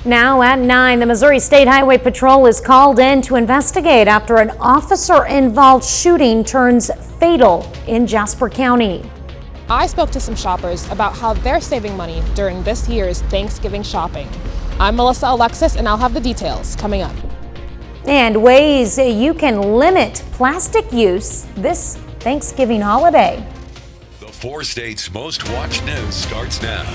Now at 9, the Missouri State Highway Patrol is called in to investigate after an officer-involved shooting turns fatal in Jasper County. I spoke to some shoppers about how they're saving money during this year's Thanksgiving shopping. I'm Melissa Alexis, and I'll have the details coming up. And ways you can limit plastic use this Thanksgiving holiday. The 4 states' most watched news starts now.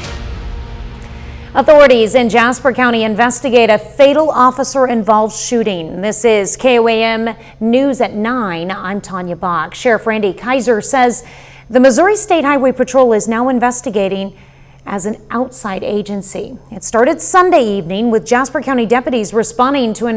Authorities in Jasper County investigate a fatal officer-involved shooting. This is KOAM News at 9. I'm Tanya Bach. Sheriff Randy Kaiser says the Missouri State Highway Patrol is now investigating as an outside agency. It started Sunday evening with Jasper County deputies responding to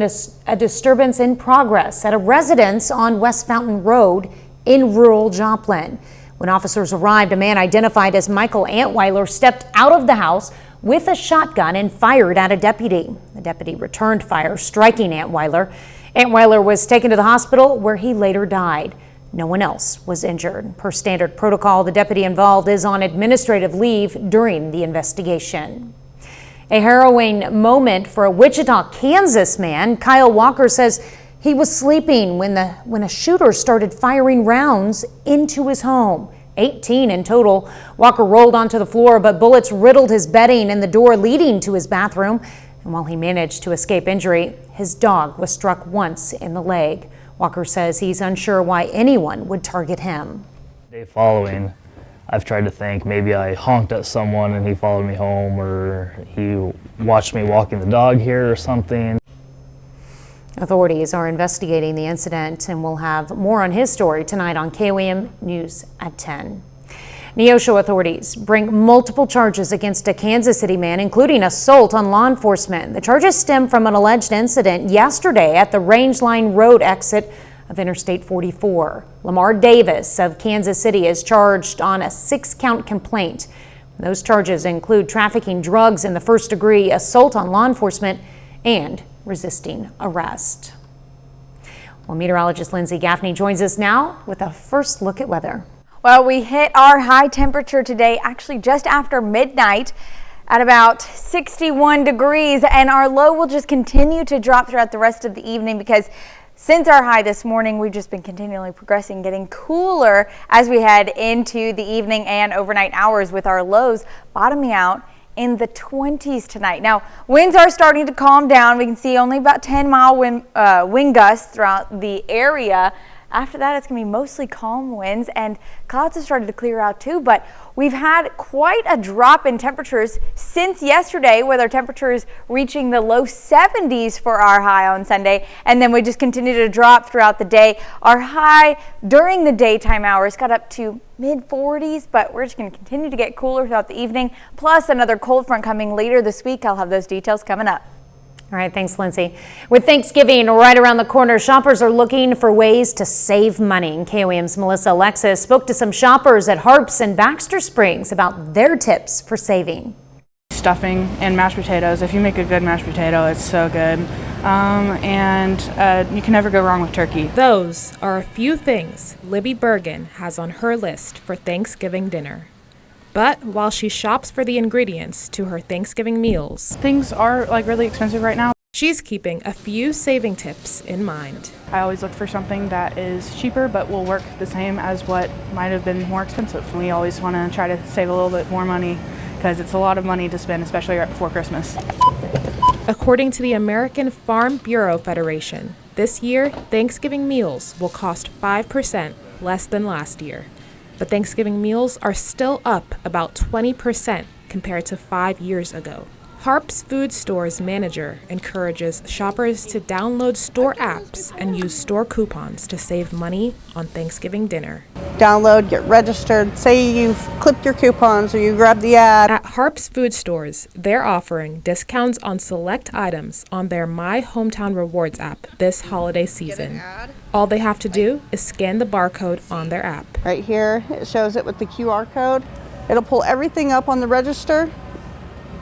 a disturbance in progress at a residence on West Fountain Road in rural Joplin. When officers arrived, a man identified as Michael Antweiler stepped out of the house with a shotgun and fired at a deputy. The deputy returned fire, striking Antweiler. Antweiler was taken to the hospital where he later died. No one else was injured. Per standard protocol, the deputy involved is on administrative leave during the investigation. A harrowing moment for a Wichita, Kansas man. Kyle Walker says he was sleeping when a shooter started firing rounds into his home. 18 in total. Walker rolled onto the floor, but bullets riddled his bedding and the door leading to his bathroom. And while he managed to escape injury, his dog was struck once in the leg. Walker says he's unsure why anyone would target him. The day following, I've tried to think maybe I honked at someone and he followed me home, or he watched me walking the dog here or something. Authorities are investigating the incident, and we'll have more on his story tonight on KOAM News at 10. Neosho authorities bring multiple charges against a Kansas City man, including assault on law enforcement. The charges stem from an alleged incident yesterday at the Range Line Road exit of Interstate 44. Lamar Davis of Kansas City is charged on a 6-count complaint. Those charges include trafficking drugs in the first degree, assault on law enforcement, and resisting arrest. Well, meteorologist Lindsay Gaffney joins us now with a first look at weather. Well, we hit our high temperature today actually just after midnight at about 61 degrees, and our low will just continue to drop throughout the rest of the evening because since our high this morning, we've just been continually progressing, getting cooler as we head into the evening and overnight hours, with our lows bottoming out in the 20s tonight. Now, winds are starting to calm down. We can see only about 10-mile wind gusts throughout the area. After that, it's going to be mostly calm winds, and clouds have started to clear out too, but we've had quite a drop in temperatures since yesterday, with our temperatures reaching the low 70s for our high on Sunday, and then we just continue to drop throughout the day. Our high during the daytime hours got up to mid-40s, but we're just going to continue to get cooler throughout the evening, plus another cold front coming later this week. I'll have those details coming up. All right, thanks, Lindsay. With Thanksgiving right around the corner, shoppers are looking for ways to save money. KOAM's Melissa Alexis spoke to some shoppers at Harps and Baxter Springs about their tips for saving. Stuffing and mashed potatoes. If you make a good mashed potato, it's so good. And you can never go wrong with turkey. Those are a few things Libby Bergen has on her list for Thanksgiving dinner. But while she shops for the ingredients to her Thanksgiving meals, Things are really expensive right now. she's keeping a few saving tips in mind. I always look for something that is cheaper but will work the same as what might have been more expensive. We always want to try to save a little bit more money because it's a lot of money to spend, especially right before Christmas. According to the American Farm Bureau Federation, this year Thanksgiving meals will cost 5% less than last year. But Thanksgiving meals are still up about 20% compared to 5 years ago. Harps Food Store's manager encourages shoppers to download store apps and use store coupons to save money on Thanksgiving dinner. Download, get registered, say you've clipped your coupons or you grabbed the ad. At Harps Food Stores, they're offering discounts on select items on their My Hometown Rewards app this holiday season. All they have to do is scan the barcode on their app. Right here, it shows it with the QR code. It'll pull everything up on the register,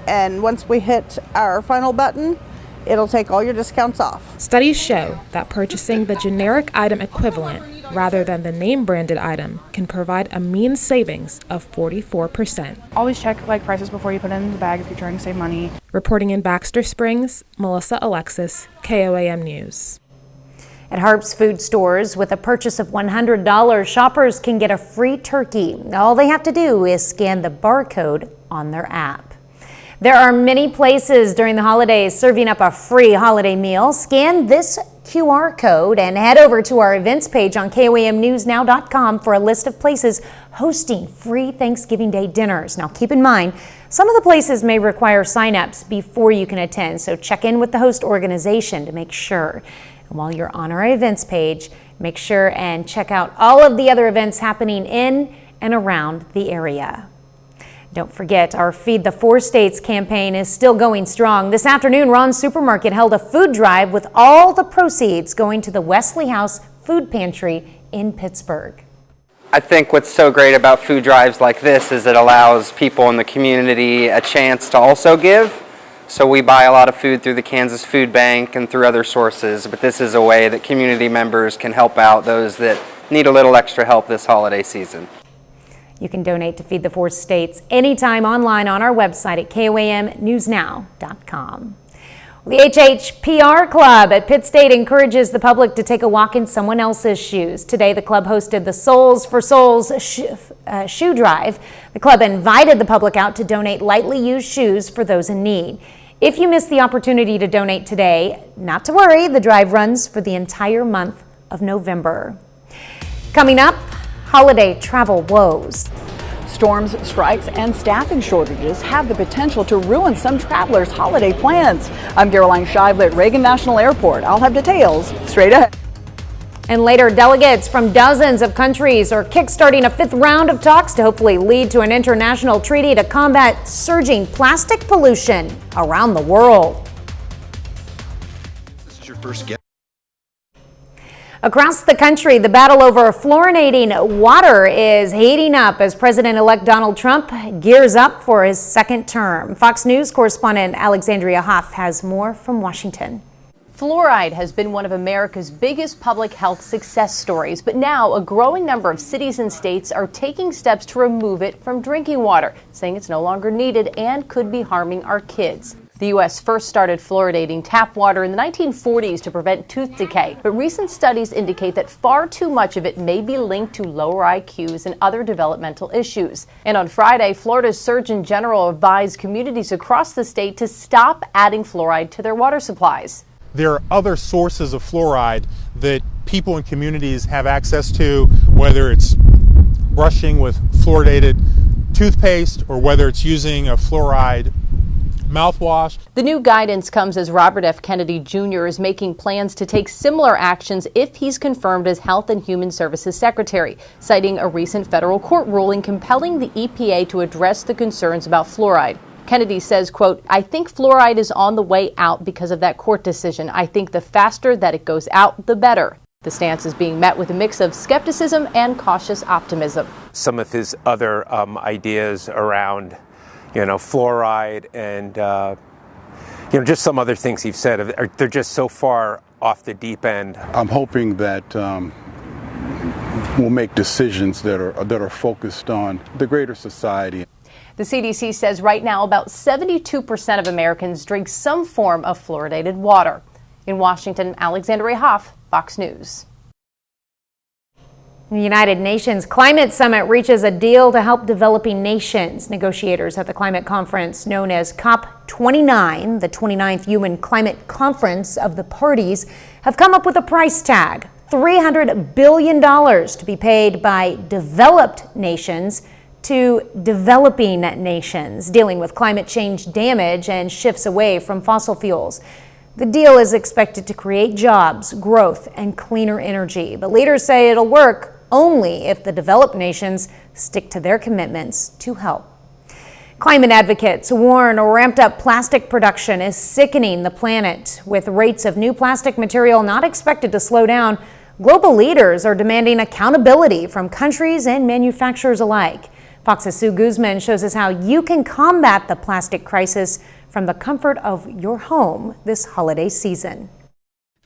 and once we hit our final button, it'll take all your discounts off. Studies show that purchasing the generic item equivalent rather than the name-branded item can provide a mean savings of 44%. Always check prices before you put it in the bag if you're trying to save money. Reporting in Baxter Springs, Melissa Alexis, KOAM News. At Harp's Food Stores, with a purchase of $100, shoppers can get a free turkey. All they have to do is scan the barcode on their app. There are many places during the holidays serving up a free holiday meal. Scan this QR code and head over to our events page on KOAMnewsnow.com for a list of places hosting free Thanksgiving Day dinners. Now keep in mind, some of the places may require signups before you can attend, so check in with the host organization to make sure. And while you're on our events page, make sure and check out all of the other events happening in and around the area. Don't forget, our Feed the Four States campaign is still going strong. This afternoon, Ron's Supermarket held a food drive with all the proceeds going to the Wesley House Food Pantry in Pittsburgh. I think what's so great about food drives like this is it allows people in the community a chance to also give. So we buy a lot of food through the Kansas Food Bank and through other sources, but this is a way that community members can help out those that need a little extra help this holiday season. You can donate to Feed the Four States anytime online on our website at KOAMnewsnow.com. The HHPR Club at Pitt State encourages the public to take a walk in someone else's shoes. Today, the club hosted the Souls for Souls shoe drive. The club invited the public out to donate lightly used shoes for those in need. If you missed the opportunity to donate today, not to worry, the drive runs for the entire month of November. Coming up, holiday travel woes. Storms, strikes, and staffing shortages have the potential to ruin some travelers' holiday plans. I'm Caroline Shively at Reagan National Airport. I'll have details straight ahead. And later, delegates from dozens of countries are kickstarting a fifth round of talks to hopefully lead to an international treaty to combat surging plastic pollution around the world. This is your first guest. Across the country, the battle over fluorinating water is heating up as President-elect Donald Trump gears up for his second term. Fox News correspondent Alexandria Hoff has more from Washington. Fluoride has been one of America's biggest public health success stories, but now a growing number of cities and states are taking steps to remove it from drinking water, saying it's no longer needed and could be harming our kids. The U.S. first started fluoridating tap water in the 1940s to prevent tooth decay, but recent studies indicate that far too much of it may be linked to lower IQs and other developmental issues. And on Friday, Florida's Surgeon General advised communities across the state to stop adding fluoride to their water supplies. There are other sources of fluoride that people in communities have access to, whether it's brushing with fluoridated toothpaste or whether it's using a fluoride mouthwash. The new guidance comes as Robert F. Kennedy Jr. is making plans to take similar actions if he's confirmed as Health and Human Services Secretary, citing a recent federal court ruling compelling the EPA to address the concerns about fluoride. Kennedy says, quote, "I think fluoride is on the way out because of that court decision. I think the faster that it goes out, the better." The stance is being met with a mix of skepticism and cautious optimism. Some of his other ideas around fluoride and, just some other things he's said, they're just so far off the deep end. I'm hoping that we'll make decisions that are focused on the greater society. The CDC says right now about 72% of Americans drink some form of fluoridated water. In Washington, Alexandria Hoff, Fox News. The United Nations Climate Summit reaches a deal to help developing nations. Negotiators at the climate conference known as COP29, the 29th UN Climate Conference of the parties, have come up with a price tag, $300 billion to be paid by developed nations to developing nations, dealing with climate change damage and shifts away from fossil fuels. The deal is expected to create jobs, growth, and cleaner energy. But leaders say it'll work only if the developed nations stick to their commitments to help. Climate advocates warn ramped up plastic production is sickening the planet. With rates of new plastic material not expected to slow down, global leaders are demanding accountability from countries and manufacturers alike. Fox's Sue Guzman shows us how you can combat the plastic crisis from the comfort of your home this holiday season.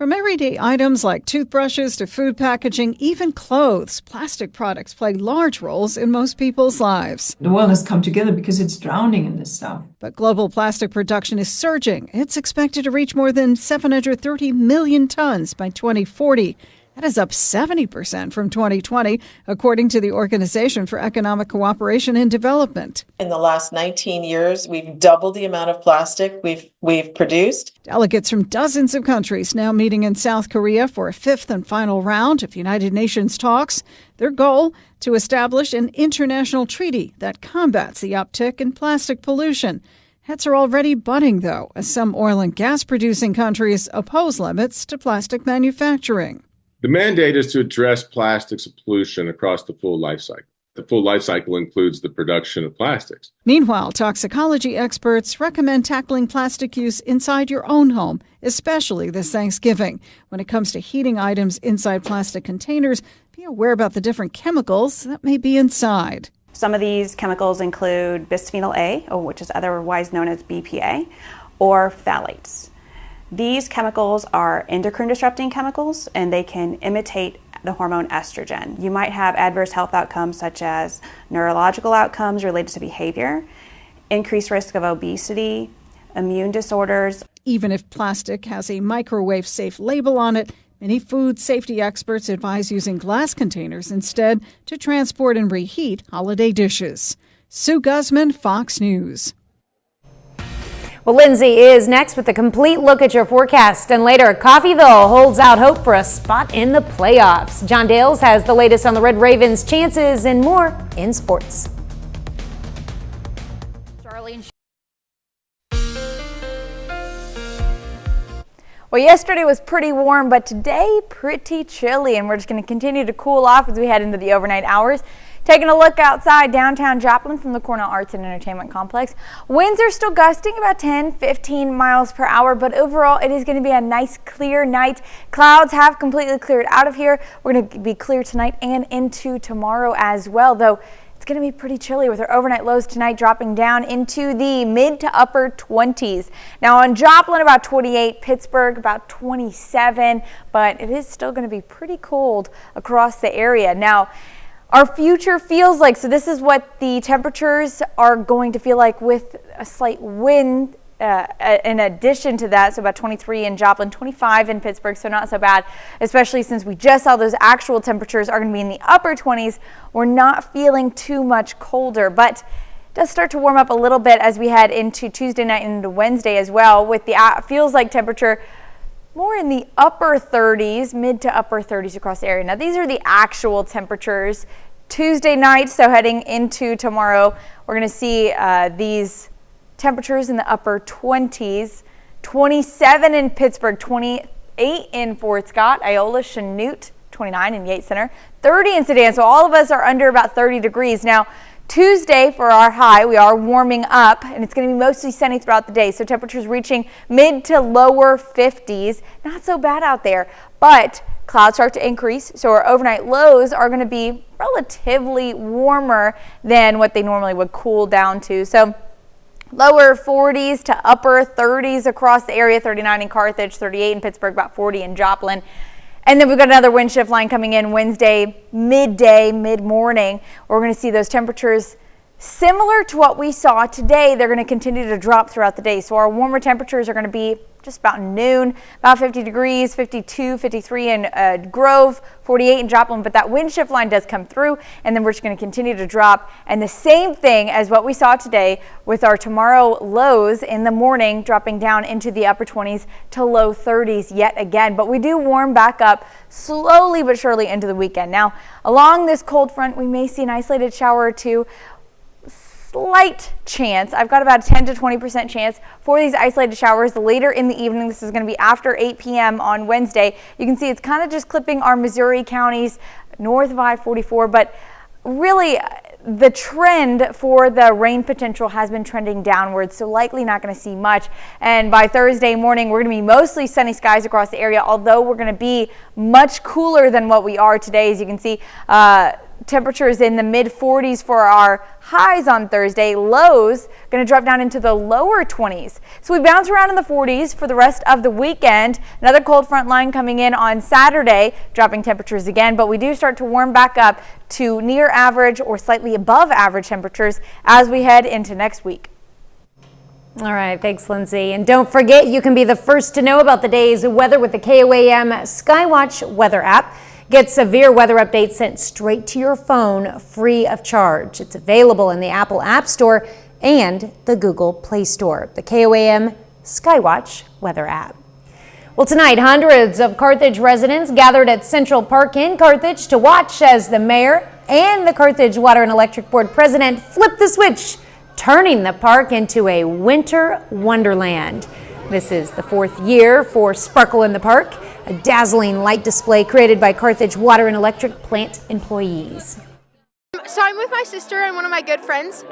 From everyday items like toothbrushes to food packaging, even clothes, plastic products play large roles in most people's lives. The world has come together because it's drowning in this stuff. But global plastic production is surging. It's expected to reach more than 730 million tons by 2040. That is up 70% from 2020, according to the Organization for Economic Cooperation and Development. In the last 19 years, we've doubled the amount of plastic we've produced. Delegates from dozens of countries now meeting in South Korea for a fifth and final round of United Nations talks. Their goal, to establish an international treaty that combats the uptick in plastic pollution. Heads are already butting, though, as some oil and gas producing countries oppose limits to plastic manufacturing. The mandate is to address plastics pollution across the full life cycle. The full life cycle includes the production of plastics. Meanwhile, toxicology experts recommend tackling plastic use inside your own home, especially this Thanksgiving. When it comes to heating items inside plastic containers, be aware about the different chemicals that may be inside. Some of these chemicals include bisphenol A, which is otherwise known as BPA, or phthalates. These chemicals are endocrine disrupting chemicals, and they can imitate the hormone estrogen. You might have adverse health outcomes such as neurological outcomes related to behavior, increased risk of obesity, immune disorders. Even if plastic has a microwave safe label on it, many food safety experts advise using glass containers instead to transport and reheat holiday dishes. Sue Guzman, Fox News. Well, Lindsay is next with a complete look at your forecast. And later, Coffeyville holds out hope for a spot in the playoffs. John Dales has the latest on the Red Ravens' chances and more in sports. Well, yesterday was pretty warm, but today pretty chilly, and we're just going to continue to cool off as we head into the overnight hours. Taking a look outside downtown Joplin from the Cornell Arts and Entertainment Complex. Winds are still gusting about 10-15 miles per hour, but overall it is going to be a nice clear night. Clouds have completely cleared out of here. We're going to be clear tonight and into tomorrow as well, though it's going to be pretty chilly with our overnight lows tonight dropping down into the mid to upper 20s. Now on Joplin about 28, Pittsburgh about 27, but it is still going to be pretty cold across the area. Now, our future feels like, so this is what the temperatures are going to feel like with a slight wind in addition to that. So about 23 in Joplin, 25 in Pittsburgh, so not so bad, especially since we just saw those actual temperatures are going to be in the upper 20s. We're not feeling too much colder, but it does start to warm up a little bit as we head into Tuesday night and into Wednesday as well, with the feels like temperature more in the upper 30s, mid to upper 30s across the area. Now, these are the actual temperatures Tuesday night, so heading into tomorrow, we're going to see these temperatures in the upper 20s, 27 in Pittsburgh, 28 in Fort Scott, Iola, Chanute, 29 in Yates Center, 30 in Sedan. So all of us are under about 30 degrees. Now, Tuesday for our high, we are warming up, and it's going to be mostly sunny throughout the day. So temperatures reaching mid to lower 50s. Not so bad out there, but clouds start to increase. So our overnight lows are going to be relatively warmer than what they normally would cool down to. So lower 40s to upper 30s across the area, 39 in Carthage, 38 in Pittsburgh, about 40 in Joplin. And then we've got another wind shift line coming in Wednesday, midday, mid-morning. We're going to see those temperatures similar to what we saw today. They're going to continue to drop throughout the day. So our warmer temperatures are going to be just about noon, about 50 degrees, 52, 53 in Grove, 48 in Joplin. But that wind shift line does come through, and then we're just going to continue to drop. And the same thing as what we saw today with our tomorrow lows in the morning, dropping down into the upper 20s to low 30s yet again. But we do warm back up slowly but surely into the weekend. Now, along this cold front, we may see an isolated shower or two. Slight chance. I've got about a 10 to 20% chance for these isolated showers later in the evening. This is going to be after 8 p.m. on Wednesday. You can see it's kind of just clipping our Missouri counties north of I-44, but really the trend for the rain potential has been trending downwards, so likely not going to see much. And by Thursday morning, we're going to be mostly sunny skies across the area, although we're going to be much cooler than what we are today. As you can see, temperatures in the mid 40s for our highs on Thursday. Lows going to drop down into the lower 20s. So we bounce around in the 40s for the rest of the weekend. Another cold front line coming in on Saturday, dropping temperatures again, but we do start to warm back up to near average or slightly above average temperatures as we head into next week. All right, thanks, Lindsay. And don't forget, you can be the first to know about the day's weather with the KOAM Skywatch weather app. Get severe weather updates sent straight to your phone free of charge. It's available in the Apple App Store and the Google Play Store. The KOAM Skywatch weather app. Well, tonight, hundreds of Carthage residents gathered at Central Park in Carthage to watch as the mayor and the Carthage Water and Electric Board president flip the switch, turning the park into a winter wonderland. This is the 4th year for Sparkle in the Park, a dazzling light display created by Carthage Water and Electric plant employees. So I'm with my sister and one of my good friends,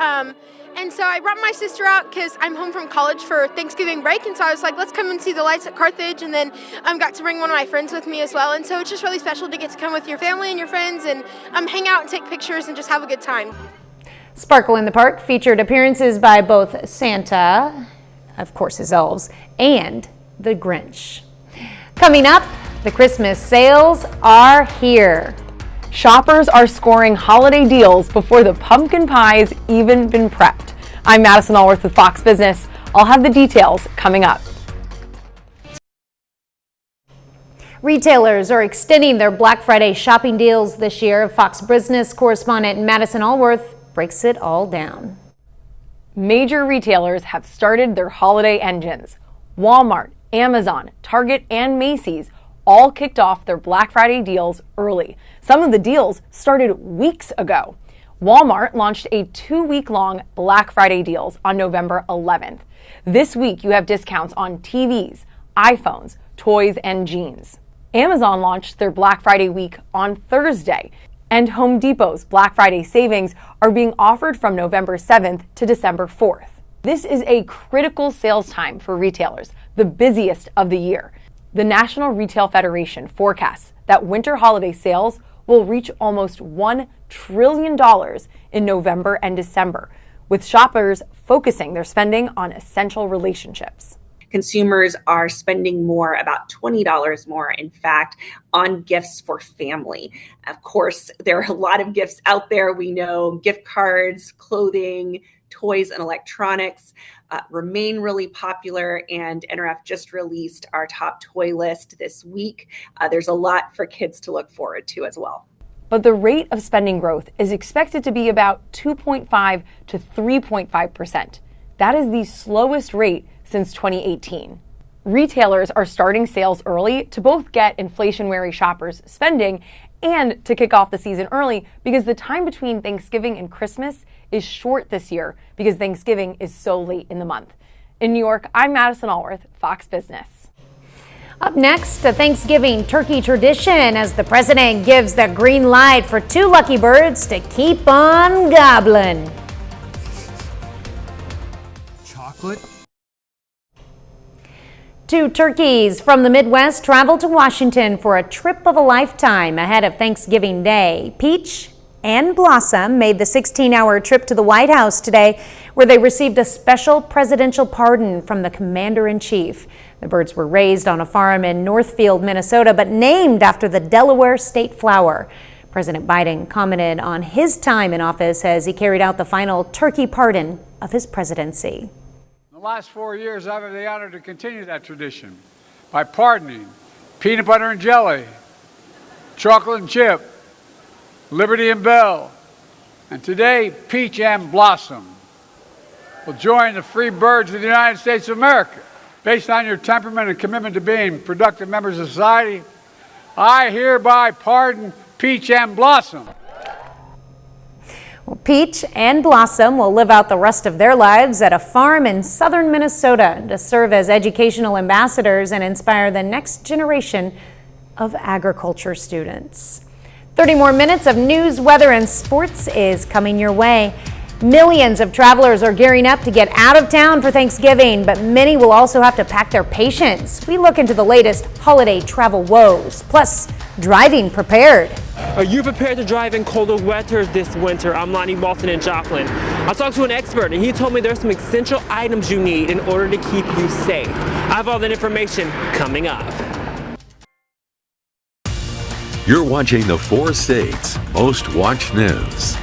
and so I brought my sister out because I'm home from college for Thanksgiving break, and so I was like, let's come and see the lights at Carthage, and then got to bring one of my friends with me as well, and so it's just really special to get to come with your family and your friends and hang out and take pictures and just have a good time. Sparkle in the Park featured appearances by both Santa, of course his elves, and the Grinch. Coming up, the Christmas sales are here. Shoppers are scoring holiday deals before the pumpkin pie's even been prepped. I'm Madison Allworth with Fox Business. I'll have the details coming up. Retailers are extending their Black Friday shopping deals this year. Fox Business correspondent Madison Allworth breaks it all down. Major retailers have started their holiday engines. Walmart, Amazon, Target, and Macy's all kicked off their Black Friday deals early. Some of the deals started weeks ago. Walmart launched a 2-week-long Black Friday deals on November 11th. This week, you have discounts on TVs, iPhones, toys, and jeans. Amazon launched their Black Friday week on Thursday, and Home Depot's Black Friday savings are being offered from November 7th to December 4th. This is a critical sales time for retailers, the busiest of the year. The National Retail Federation forecasts that winter holiday sales will reach almost $1 trillion in November and December, with shoppers focusing their spending on essential relationships. Consumers are spending more, about $20 more, in fact, on gifts for family. Of course, there are a lot of gifts out there. We know gift cards, clothing, toys, and electronics remain really popular, and NRF just released our top toy list this week. There's a lot for kids to look forward to as well. But the rate of spending growth is expected to be about 2.5 to 3.5%. That is the slowest rate since 2018. Retailers are starting sales early to both get inflation-wary shoppers spending and to kick off the season early because the time between Thanksgiving and Christmas is short this year because Thanksgiving is so late in the month. In New York, I'm Madison Allworth, Fox Business. Up next, a Thanksgiving turkey tradition as the president gives the green light for 2 lucky birds to keep on gobbling. Chocolate. 2 turkeys from the Midwest travel to Washington for a trip of a lifetime ahead of Thanksgiving Day. Peach and Blossom made the 16-hour trip to the White House today, where they received a special presidential pardon from the commander-in-chief. The birds were raised on a farm in Northfield, Minnesota, but named after the Delaware state flower. President Biden commented on his time in office as he carried out the final turkey pardon of his presidency. In the last 4 years, I've had the honor to continue that tradition by pardoning peanut butter and jelly, chocolate and chip, Liberty and Bell, and today, Peach and Blossom will join the free birds of the United States of America. Based on your temperament and commitment to being productive members of society, I hereby pardon Peach and Blossom. Well, Peach and Blossom will live out the rest of their lives at a farm in southern Minnesota to serve as educational ambassadors and inspire the next generation of agriculture students. 30 more minutes of news, weather, and sports is coming your way. Millions of travelers are gearing up to get out of town for Thanksgiving, but many will also have to pack their patience. We look into the latest holiday travel woes. Plus, driving prepared. Are you prepared to drive in colder weather this winter? I'm Lonnie Walton in Joplin. I talked to an expert and he told me there's some essential items you need in order to keep you safe. I have all that information coming up. You're watching the 4 States Most Watched News.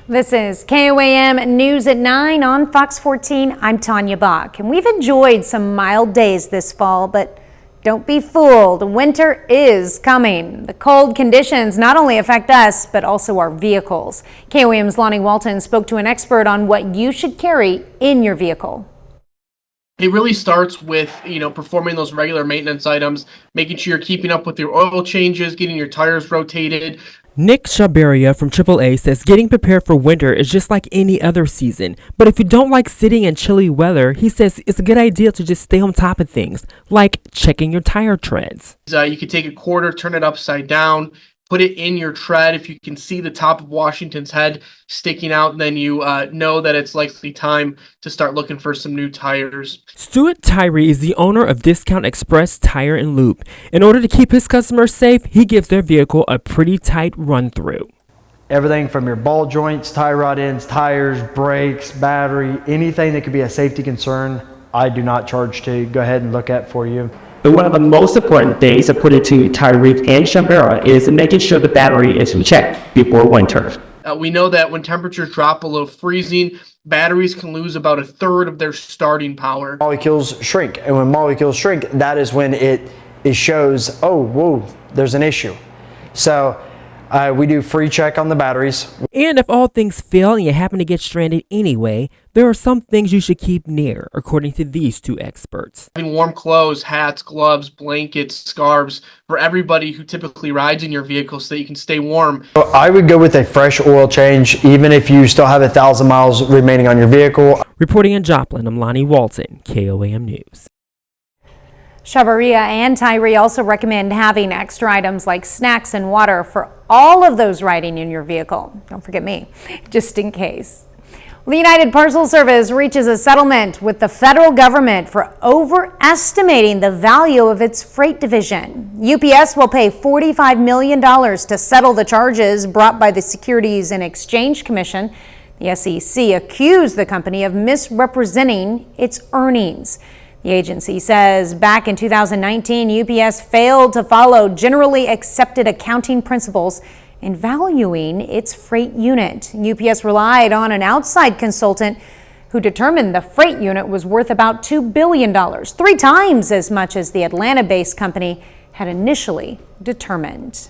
This is KOAM News at 9 on Fox 14. I'm Tanya Bach, and we've enjoyed some mild days this fall, but don't be fooled. Winter is coming. The cold conditions not only affect us, but also our vehicles. KOAM's Lonnie Walton spoke to an expert on what you should carry in your vehicle. It really starts with, performing those regular maintenance items, making sure you're keeping up with your oil changes, getting your tires rotated. Nick Shabaria from AAA says getting prepared for winter is just like any other season. But if you don't like sitting in chilly weather, he says it's a good idea to just stay on top of things, like checking your tire treads. You could take a quarter, turn it upside down, put it in your tread. If you can see the top of Washington's head sticking out, then you know that it's likely time to start looking for some new tires. Stuart Tyree is the owner of Discount Express Tire and Loop. In order to keep his customers safe, he gives their vehicle a pretty tight run-through. Everything from your ball joints, tie rod ends, tires, brakes, battery, anything that could be a safety concern, I do not charge to go ahead and look at for you. But one of the most important things, according to Tyree and Shabera, is making sure the battery is checked before winter. We know that when temperatures drop below freezing, batteries can lose about 1/3 of their starting power. Molecules shrink, and when molecules shrink, that is when it shows, oh, whoa, there's an issue. So we do free check on the batteries. And if all things fail and you happen to get stranded anyway, there are some things you should keep near, according to these two experts. Having warm clothes, hats, gloves, blankets, scarves for everybody who typically rides in your vehicle so that you can stay warm. I would go with a fresh oil change, even if you still have 1,000 miles remaining on your vehicle. Reporting in Joplin, I'm Lonnie Walton, KOAM News. Shabaria and Tyree also recommend having extra items like snacks and water for all of those riding in your vehicle. Don't forget me, just in case. The United Parcel Service reaches a settlement with the federal government for overestimating the value of its freight division. UPS will pay $45 million to settle the charges brought by the Securities and Exchange Commission. The SEC accused the company of misrepresenting its earnings. The agency says back in 2019, UPS failed to follow generally accepted accounting principles in valuing its freight unit. UPS relied on an outside consultant who determined the freight unit was worth about $2 billion, 3 times as much as the Atlanta-based company had initially determined.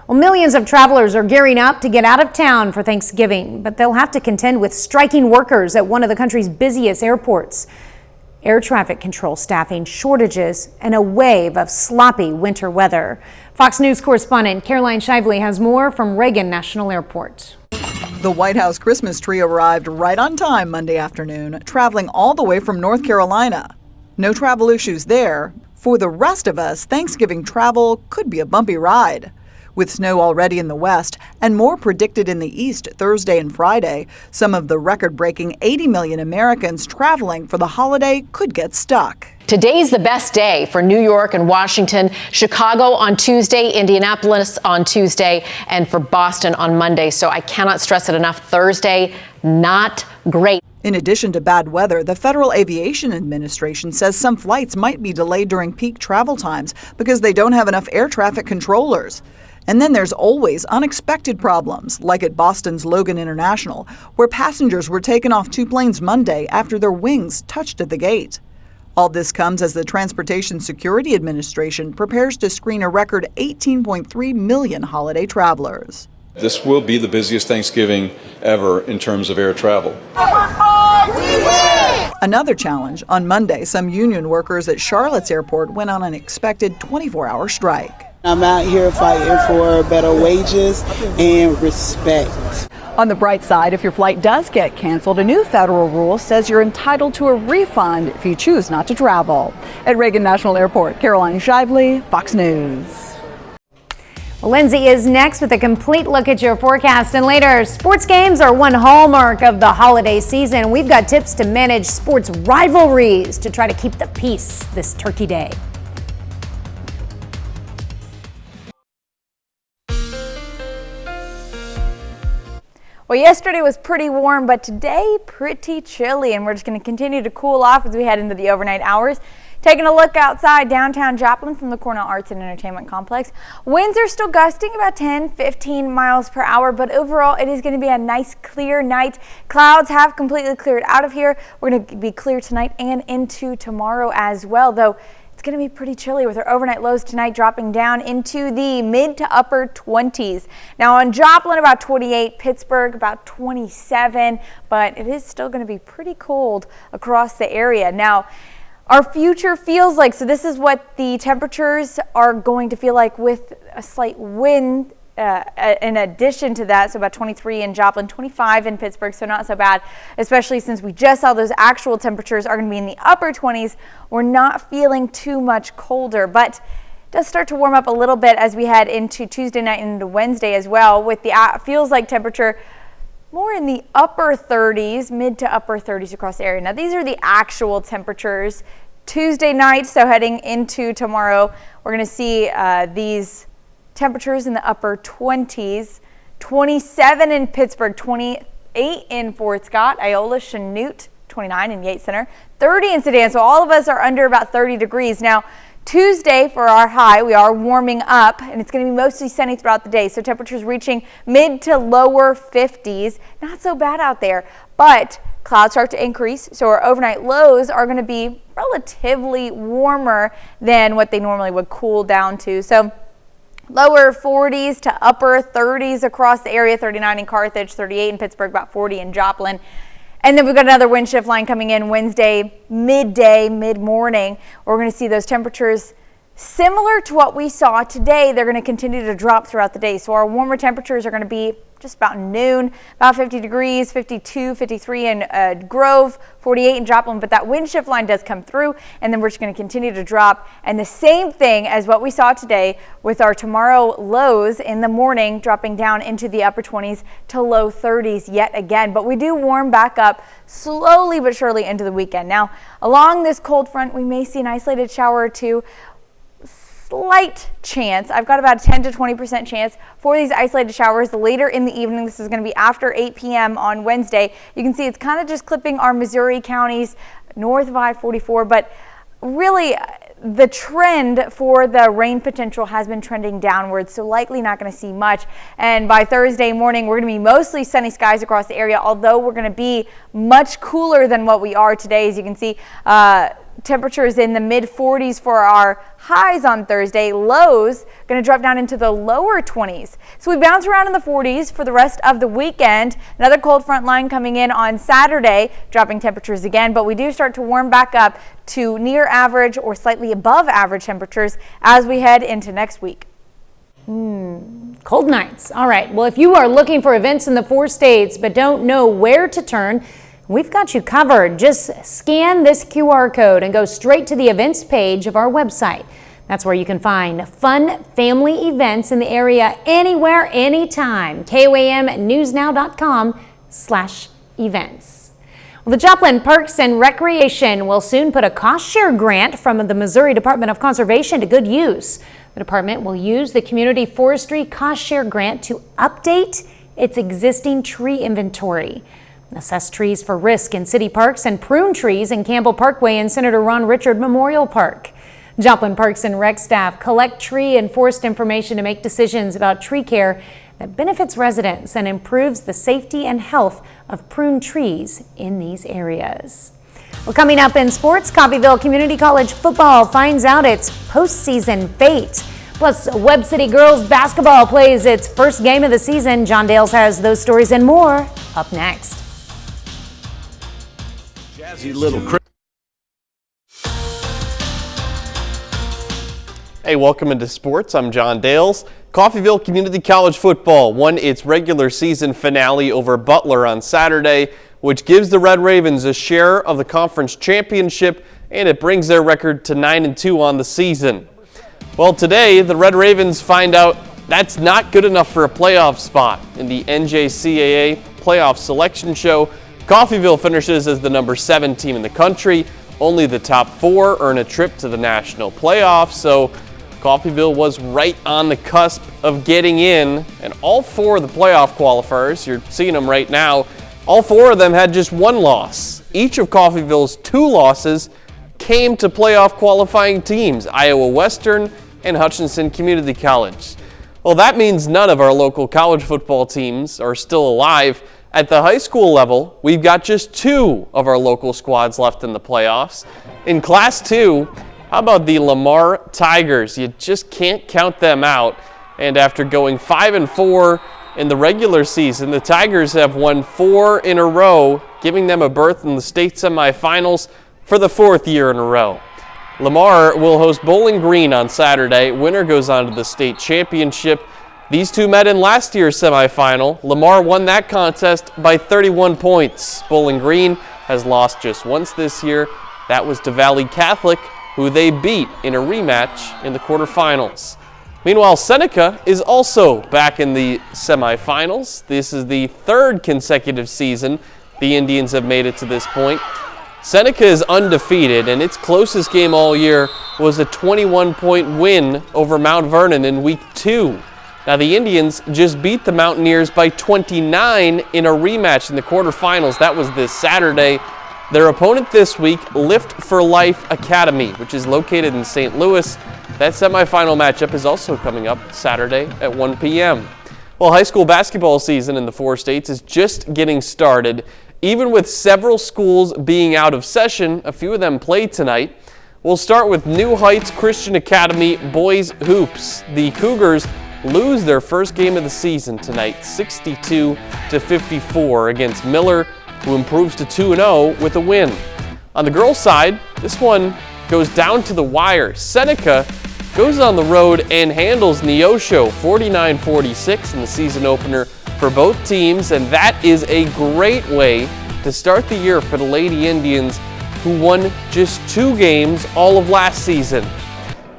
Well, millions of travelers are gearing up to get out of town for Thanksgiving, but they'll have to contend with striking workers at one of the country's busiest airports. Air traffic control staffing shortages, and a wave of sloppy winter weather. Fox News correspondent Caroline Shively has more from Reagan National Airport. The White House Christmas tree arrived right on time Monday afternoon, traveling all the way from North Carolina. No travel issues there. For the rest of us, Thanksgiving travel could be a bumpy ride. With snow already in the west and more predicted in the east Thursday and Friday, some of the record-breaking 80 million Americans traveling for the holiday could get stuck. Today's the best day for New York and Washington, Chicago on Tuesday, Indianapolis on Tuesday, and for Boston on Monday. So I cannot stress it enough. Thursday, not great. In addition to bad weather, the Federal Aviation Administration says some flights might be delayed during peak travel times because they don't have enough air traffic controllers. And then there's always unexpected problems, like at Boston's Logan International, where passengers were taken off 2 planes Monday after their wings touched at the gate. All this comes as the Transportation Security Administration prepares to screen a record 18.3 million holiday travelers. This will be the busiest Thanksgiving ever in terms of air travel. Another challenge. On Monday, some union workers at Charlotte's airport went on an expected 24-hour strike. I'm out here fighting for better wages and respect. On the bright side, if your flight does get canceled, a new federal rule says you're entitled to a refund if you choose not to travel. At Reagan National Airport, Caroline Shively, Fox News. Lindsay is next with a complete look at your forecast, and later, sports games are one hallmark of the holiday season. We've got tips to manage sports rivalries to try to keep the peace this Turkey Day. Well, yesterday was pretty warm, but today pretty chilly, and we're just going to continue to cool off as we head into the overnight hours. Taking a look outside downtown Joplin from the Cornell Arts and Entertainment Complex. Winds are still gusting about 10-15 miles per hour, but overall it is going to be a nice clear night. Clouds have completely cleared out of here. We're going to be clear tonight and into tomorrow as well, though it's going to be pretty chilly with our overnight lows tonight dropping down into the mid to upper 20s. Now on Joplin about 28, Pittsburgh about 27, but it is still going to be pretty cold across the area. Now, our future feels like, so this is what the temperatures are going to feel like with a slight wind in addition to that. So about 23 in Joplin, 25 in Pittsburgh, so not so bad, especially since we just saw those actual temperatures are going to be in the upper 20s. We're not feeling too much colder, but it does start to warm up a little bit as we head into Tuesday night and into Wednesday as well, with the feels like temperature more in the upper 30s, mid to upper 30s across the area. Now, these are the actual temperatures Tuesday night, so heading into tomorrow, we're going to see these temperatures in the upper 20s, 27 in Pittsburgh, 28 in Fort Scott, Iola, Chanute, 29 in Yates Center, 30 in Sedan. So all of us are under about 30 degrees. Now, Tuesday for our high, we are warming up, and it's going to be mostly sunny throughout the day. So temperatures reaching mid to lower 50s. Not so bad out there, but clouds start to increase. So our overnight lows are going to be relatively warmer than what they normally would cool down to. So lower 40s to upper 30s across the area, 39 in Carthage, 38 in Pittsburgh, about 40 in Joplin. And then we've got another wind shift line coming in Wednesday, midday, mid-morning. We're going to see those temperatures similar to what we saw today. They're going to continue to drop throughout the day. So our warmer temperatures are going to be just about noon, about 50 degrees, 52, 53 in Grove, 48 in Joplin. But that wind shift line does come through, and then we're just going to continue to drop. And the same thing as what we saw today with our tomorrow lows in the morning, dropping down into the upper 20s to low 30s yet again. But we do warm back up slowly but surely into the weekend. Now, along this cold front, we may see an isolated shower or two. Slight chance. I've got about a 10 to 20% chance for these isolated showers later in the evening. This is going to be after 8 p.m. on Wednesday. You can see it's kind of just clipping our Missouri counties north of I-44, but really the trend for the rain potential has been trending downwards, so likely not going to see much. And by Thursday morning, we're going to be mostly sunny skies across the area, although we're going to be much cooler than what we are today. As you can see, temperatures in the mid 40s for our highs on Thursday. Lows going to drop down into the lower 20s. So we bounce around in the 40s for the rest of the weekend. Another cold front line coming in on Saturday, dropping temperatures again, but we do start to warm back up to near average or slightly above average temperatures as we head into next week. Cold nights. All right. Well, if you are looking for events in the 4 states but don't know where to turn, we've got you covered. Just scan this QR code and go straight to the events page of our website. That's where you can find fun family events in the area anywhere, anytime. KOAMnewsnow.com/events. Well, the Joplin Parks and Recreation will soon put a cost share grant from the Missouri Department of Conservation to good use. The department will use the Community Forestry Cost Share Grant to update its existing tree inventory, assess trees for risk in city parks, and prune trees in Campbell Parkway and Senator Ron Richard Memorial Park. Joplin Parks and Rec staff collect tree and forest information to make decisions about tree care that benefits residents and improves the safety and health of prune trees in these areas. Well, coming up in sports, Coffeyville Community College football finds out its postseason fate. Plus, Webb City girls basketball plays its first game of the season. John Dales has those stories and more up next. Jazzy little. Hey, welcome into sports. I'm John Dales. Coffeyville Community College football won its regular season finale over Butler on Saturday, which gives the Red Ravens a share of the conference championship, and it brings their record to 9-2 on the season. Well, today the Red Ravens find out that's not good enough for a playoff spot in the NJCAA playoff selection show. Coffeyville finishes as the number 7 team in the country. Only the top 4 earn a trip to the national playoffs, so Coffeyville was right on the cusp of getting in, and all 4 of the playoff qualifiers, you're seeing them right now, all 4 of them had just 1 loss. Each of Coffeyville's 2 losses came to playoff qualifying teams, Iowa Western and Hutchinson Community College. Well, that means none of our local college football teams are still alive. At the high school level, we've got just 2 of our local squads left in the playoffs. In Class 2, how about the Lamar Tigers? You just can't count them out. And after going 5-4 in the regular season, the Tigers have won 4 in a row, giving them a berth in the state semifinals for the 4th year in a row. Lamar will host Bowling Green on Saturday. Winner goes on to the state championship. These 2 met in last year's semifinal. Lamar won that contest by 31 points. Bowling Green has lost just once this year. That was to Valley Catholic, who they beat in a rematch in the quarterfinals. Meanwhile, Seneca is also back in the semifinals. This is the 3rd consecutive season the Indians have made it to this point. Seneca is undefeated, and its closest game all year was a 21-point win over Mount Vernon in Week 2. Now, the Indians just beat the Mountaineers by 29 in a rematch in the quarterfinals. That was this Saturday. Their opponent this week, Lift for Life Academy, which is located in St. Louis. That semifinal matchup is also coming up Saturday at 1 p.m. Well, high school basketball season in the 4 states is just getting started. Even with several schools being out of session, a few of them play tonight. We'll start with New Heights Christian Academy boys hoops. The Cougars lose their first game of the season tonight, 62-54 against Miller, who improves to 2-0 with a win. On the girls' side, this one goes down to the wire. Seneca goes on the road and handles Neosho 49-46 in the season opener for both teams, and that is a great way to start the year for the Lady Indians, who won just 2 games all of last season.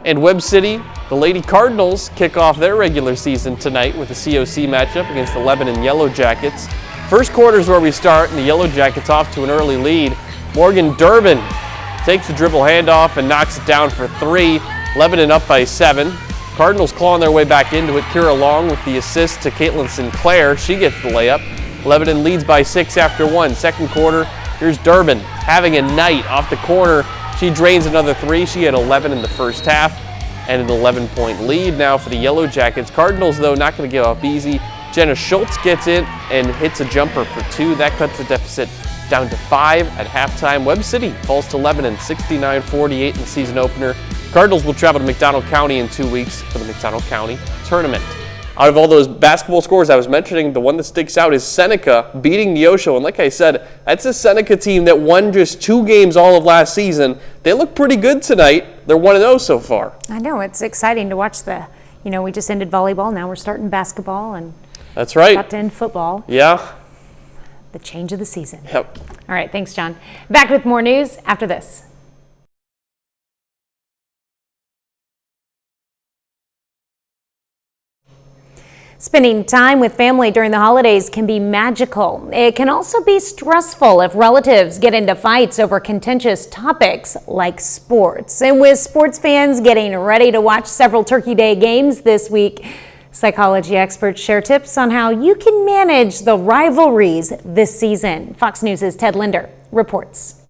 And Webb City, the Lady Cardinals kick off their regular season tonight with a COC matchup against the Lebanon Yellow Jackets. First quarter is where we start, and the Yellow Jackets off to an early lead. Morgan Durbin takes the dribble handoff and knocks it down for 3. Lebanon up by 7. Cardinals clawing their way back into it. Kira Long with the assist to Caitlin Sinclair. She gets the layup. Lebanon leads by 6 after 1. Second quarter, here's Durbin having a night off the corner. She drains another 3. She had 11 in the first half and an 11-point lead now for the Yellow Jackets. Cardinals, though, not going to give up easy. Jenna Schultz gets in and hits a jumper for 2. That cuts the deficit down to 5 at halftime. Webb City falls to Lebanon 69-48 in the season opener. Cardinals will travel to McDonald County in 2 weeks for the McDonald County tournament. Out of all those basketball scores I was mentioning, the one that sticks out is Seneca beating Neosho. And like I said, that's a Seneca team that won just 2 games all of last season. They look pretty good tonight. They're 1-0 so far. I know, it's exciting to watch we just ended volleyball, now we're starting basketball, and that's right. About to end football. Yeah. The change of the season. Yep. All right, thanks, John. Back with more news after this. Spending time with family during the holidays can be magical. It can also be stressful if relatives get into fights over contentious topics like sports. And with sports fans getting ready to watch several Turkey Day games this week, psychology experts share tips on how you can manage the rivalries this season. Fox News' Ted Linder reports.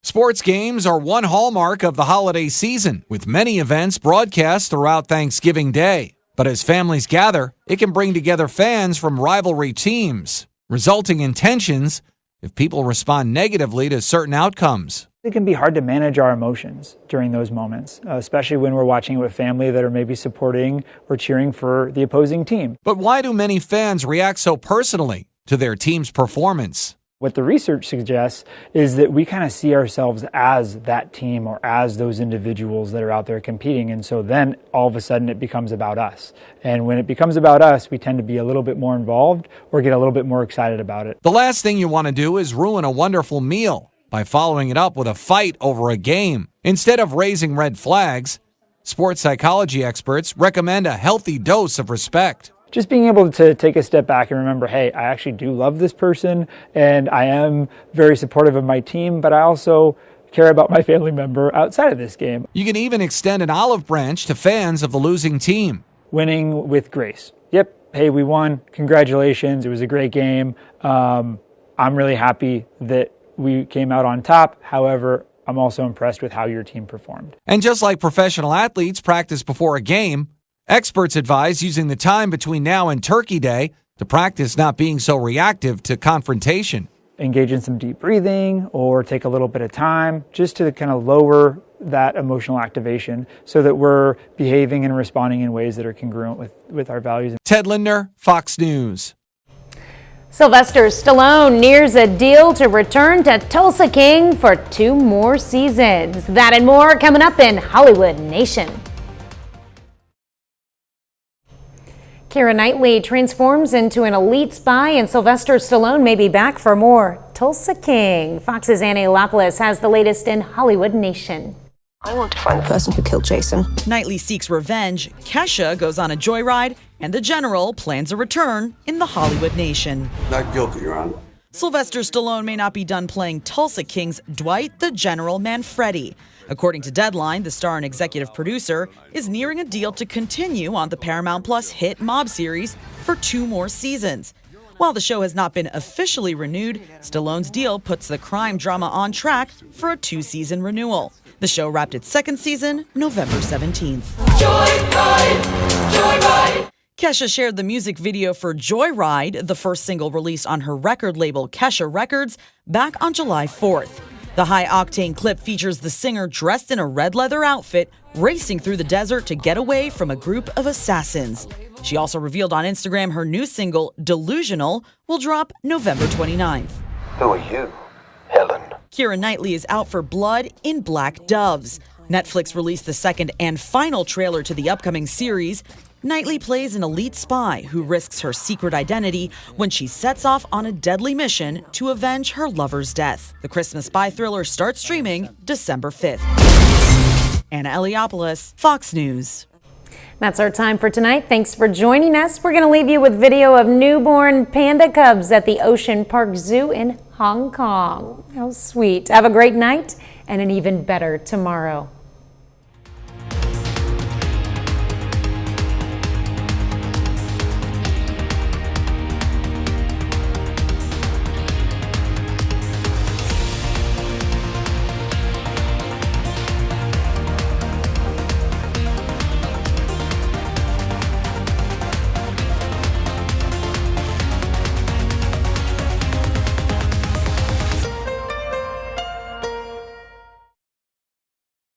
Sports games are one hallmark of the holiday season, with many events broadcast throughout Thanksgiving Day. But as families gather, it can bring together fans from rivalry teams, resulting in tensions if people respond negatively to certain outcomes. It can be hard to manage our emotions during those moments, especially when we're watching it with family that are maybe supporting or cheering for the opposing team. But why do many fans react so personally to their team's performance? What the research suggests is that we kind of see ourselves as that team or as those individuals that are out there competing. And so then all of a sudden it becomes about us. And when it becomes about us, we tend to be a little bit more involved or get a little bit more excited about it. The last thing you want to do is ruin a wonderful meal by following it up with a fight over a game. Instead of raising red flags, sports psychology experts recommend a healthy dose of respect. Just being able to take a step back and remember, hey, I actually do love this person and I am very supportive of my team, but I also care about my family member outside of this game. You can even extend an olive branch to fans of the losing team. Winning with grace. Yep. Hey, we won. Congratulations. It was a great game. I'm really happy that we came out on top. However, I'm also impressed with how your team performed. And just like professional athletes practice before a game, experts advise using the time between now and Turkey Day to practice not being so reactive to confrontation. Engage in some deep breathing or take a little bit of time just to kind of lower that emotional activation so that we're behaving and responding in ways that are congruent with our values. Ted Lindner, Fox News. Sylvester Stallone nears a deal to return to Tulsa King for 2 more seasons. That and more coming up in Hollywood Nation. Keira Knightley transforms into an elite spy, and Sylvester Stallone may be back for more Tulsa King. Fox's Annie Lopoulos has the latest in Hollywood Nation. I want to find the person who killed Jason. Knightley seeks revenge, Kesha goes on a joyride, and the General plans a return in the Hollywood Nation. Not guilty, Your Honor. Sylvester Stallone may not be done playing Tulsa King's Dwight the General Manfredi. According to Deadline, the star and executive producer is nearing a deal to continue on the Paramount Plus hit mob series for 2 more seasons. While the show has not been officially renewed, Stallone's deal puts the crime drama on track for a 2-season renewal. The show wrapped its 2nd season November 17th. Joyride, Joyride. Kesha shared the music video for Joyride, the first single released on her record label Kesha Records, back on July 4th. The high-octane clip features the singer dressed in a red leather outfit, racing through the desert to get away from a group of assassins. She also revealed on Instagram her new single, Delusional, will drop November 29th. Who are you, Helen? Keira Knightley is out for Blood in Black Doves. Netflix released the 2nd and final trailer to the upcoming series. Knightley plays an elite spy who risks her secret identity when she sets off on a deadly mission to avenge her lover's death. The Christmas spy thriller starts streaming December 5th. Anna Eliopoulos, Fox News. That's our time for tonight. Thanks for joining us. We're going to leave you with video of newborn panda cubs at the Ocean Park Zoo in Hong Kong. How sweet. Have a great night and an even better tomorrow.